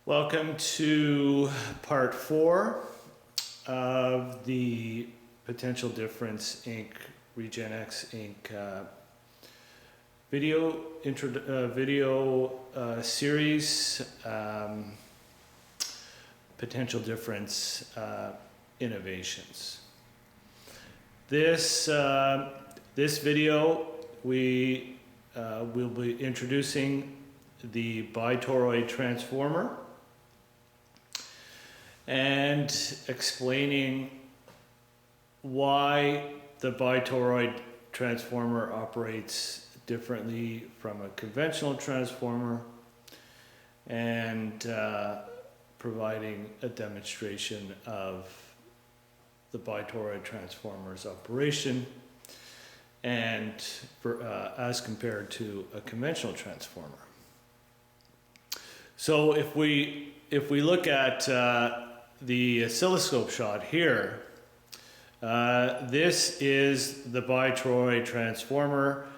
Welcome to part 4 of the Potential Difference Inc. RegenX Inc. Video series, Potential Difference Innovations. This video we will be introducing the Bi-Toriod transformer and explaining why the Bi-Toriod transformer operates differently from a conventional transformer, and providing a demonstration of the Bi-Toriod transformer's operation and as compared to a conventional transformer. So if we look at the oscilloscope shot here, this is the Bi-Toriod transformer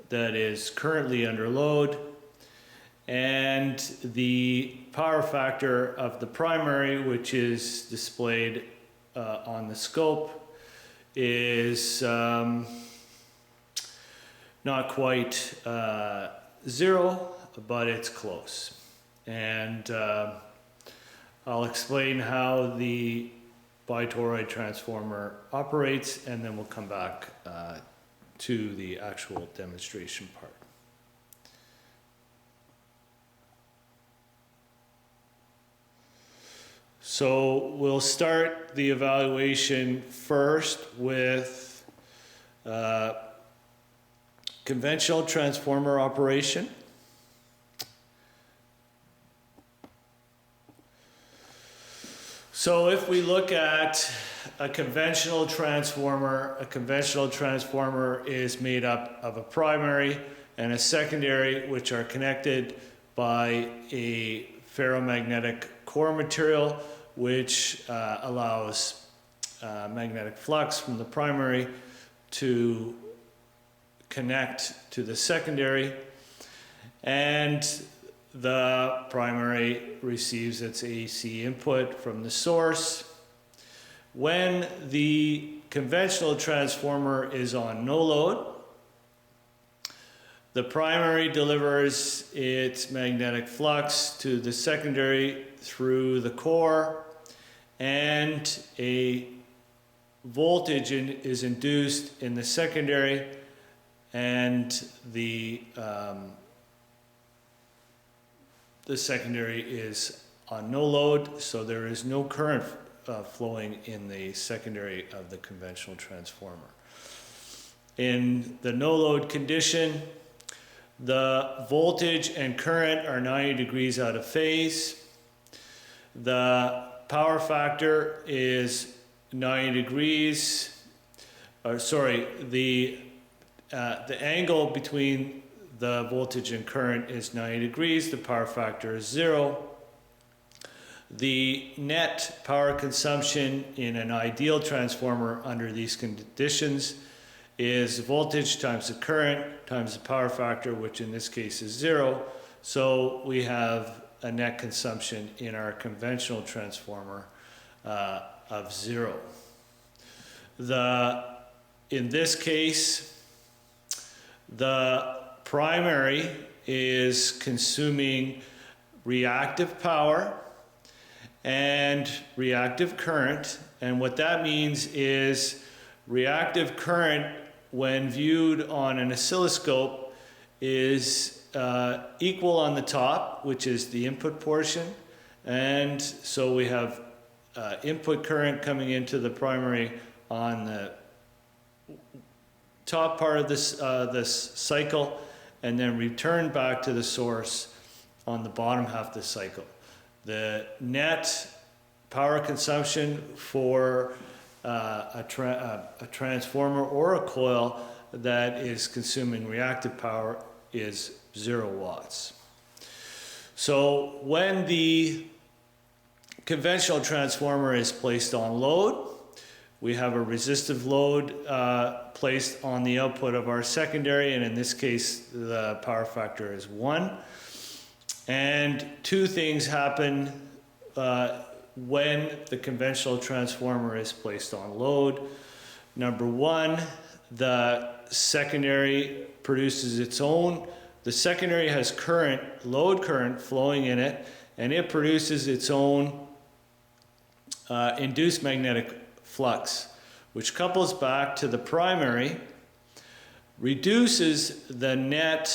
that is currently under load, and the power factor of the primary, which is displayed on the scope, is not quite 0, but it's close. And I'll explain how the Bi-Toriod transformer operates, and then we'll come back to the actual demonstration part. So we'll start the evaluation first with conventional transformer operation. So if we look at a conventional transformer is made up of a primary and a secondary, which are connected by a ferromagnetic core material, which allows magnetic flux from the primary to connect to the secondary, and the primary receives its AC input from the source. When the conventional transformer is on no load, the primary delivers its magnetic flux to the secondary through the core, and a voltage is induced in the secondary, and the secondary is on no load, so there is no current flowing in the secondary of the conventional transformer. In the no load condition, the voltage and current are 90 degrees out of phase. The power factor is 90 degrees, the angle between the voltage and current is 90 degrees, the power factor is 0. The net power consumption in an ideal transformer under these conditions is voltage times the current times the power factor, which in this case is 0. So we have a net consumption in our conventional transformer of 0. In this case, the primary is consuming reactive power and reactive current, and what that means is reactive current, when viewed on an oscilloscope, is equal on the top, which is the input portion, and so we have input current coming into the primary on the top part of this cycle, and then return back to the source on the bottom half of the cycle. The net power consumption for a transformer or a coil that is consuming reactive power is 0 watts. So when the conventional transformer is placed on load, we have a resistive load placed on the output of our secondary, and in this case the power factor is 1. And two things happen when the conventional transformer is placed on load. Number one, the secondary produces its own. The secondary has current, load current flowing in it, and it produces its own induced magnetic flux, which couples back to the primary, reduces the net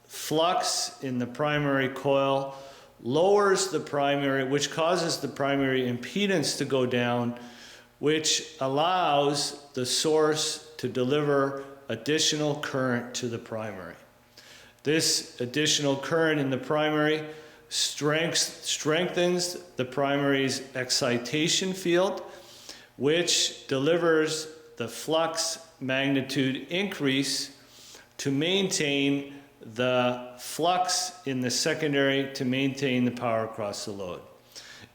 flux in the primary coil, lowers the primary, which causes the primary impedance to go down, which allows the source to deliver additional current to the primary. This additional current in the primary strengthens the primary's excitation field, which delivers the flux magnitude increase to maintain the flux in the secondary to maintain the power across the load.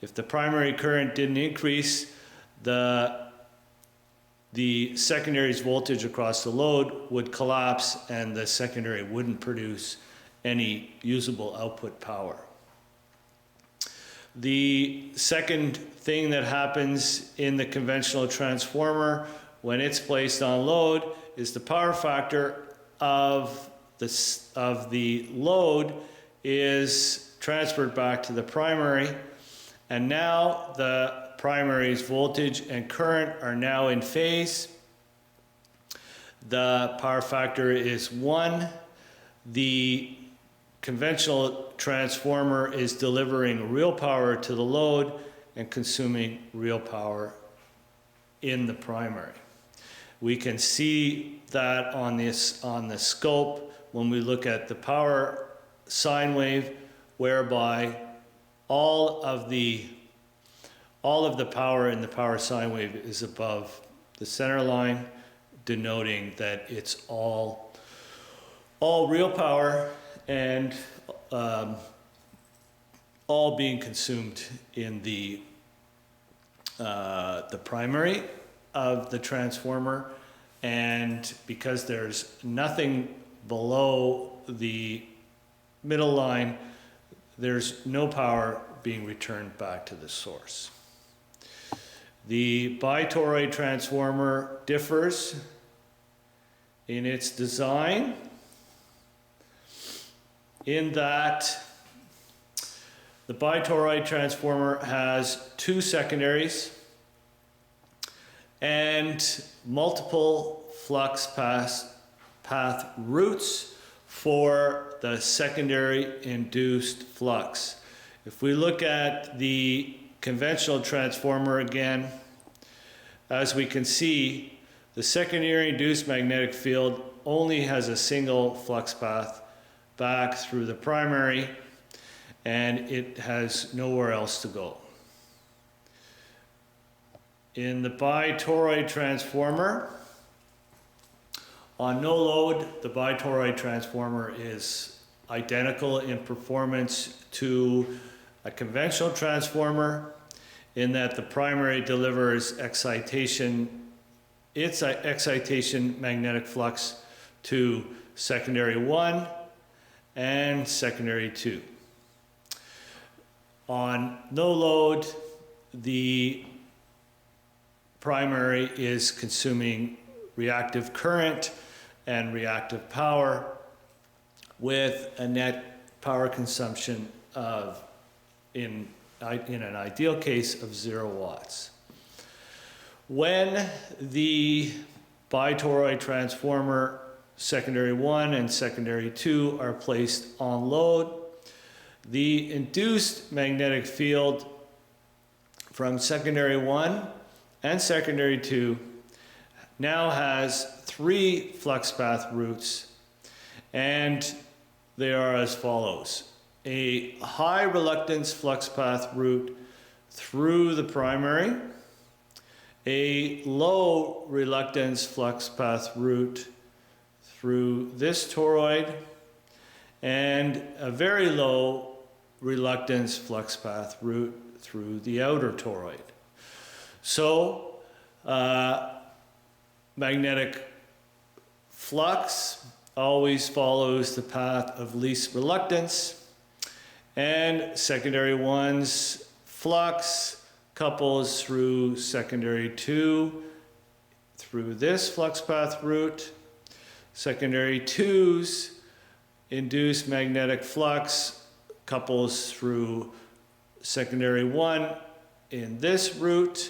If the primary current didn't increase, the secondary's voltage across the load would collapse and the secondary wouldn't produce any usable output power. The second thing that happens in the conventional transformer when it's placed on load is the power factor of the load is transferred back to the primary, and now the primary's voltage and current are now in phase. The power factor is 1. The conventional transformer is delivering real power to the load and consuming real power in the primary. We can see that on the scope when we look at the power sine wave, whereby all of the power in the power sine wave is above the center line, denoting that it's all real power and all being consumed in the primary of the transformer. And because there's nothing below the middle line, there's no power being returned back to the source. The Bi-Toriod transformer differs in its design in that the Bi-Toriod transformer has 2 secondaries and multiple flux path routes for the secondary induced flux. If we look at the conventional transformer again, as we can see, the secondary induced magnetic field only has a single flux path back through the primary, and it has nowhere else to go. In the Bi-Toriod transformer, on no load, the Bi-Toriod transformer is identical in performance to a conventional transformer in that the primary delivers its excitation magnetic flux to secondary 1 and secondary 2. On no load, the primary is consuming reactive current and reactive power with a net power consumption of, in an ideal case, of 0 watts. When the Bi-Toriod transformer secondary 1 and secondary 2 are placed on load, the induced magnetic field from secondary 1 and secondary 2 now has 3 flux path routes, and they are as follows. A high reluctance flux path route through the primary, a low reluctance flux path route through this toroid, and a very low reluctance flux path route through the outer toroid. So, magnetic flux always follows the path of least reluctance, And secondary 1's flux couples through secondary 2 through this flux path route. Secondary 2's induced magnetic flux couples through secondary 1 in this route.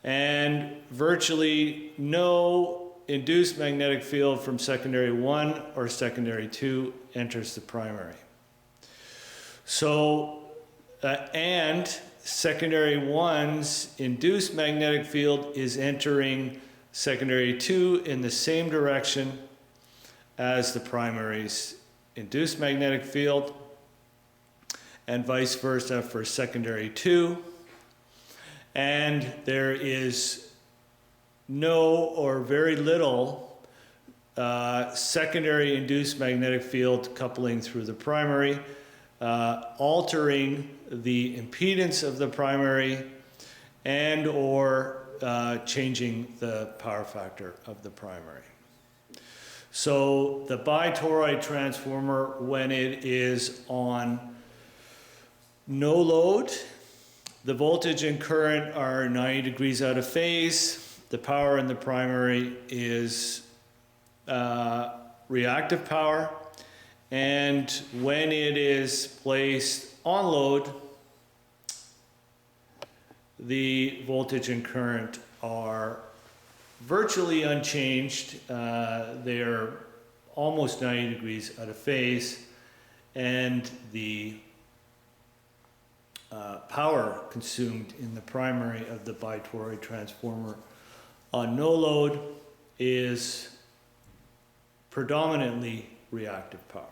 And virtually no induced magnetic field from secondary 1 or secondary 2 enters the primary. So, and secondary 1's induced magnetic field is entering secondary 2 in the same direction as the primary's induced magnetic field, and vice versa for secondary 2. And there is no or very little secondary induced magnetic field coupling through the primary, altering the impedance of the primary and or changing the power factor of the primary. So the Bi-Toriod transformer, when it is on no load, the voltage and current are 90 degrees out of phase. The power in the primary is reactive power. And when it is placed on load, the voltage and current are virtually unchanged. They are almost 90 degrees out of phase, and the power consumed in the primary of the Bi-Toriod transformer on no load is predominantly reactive power.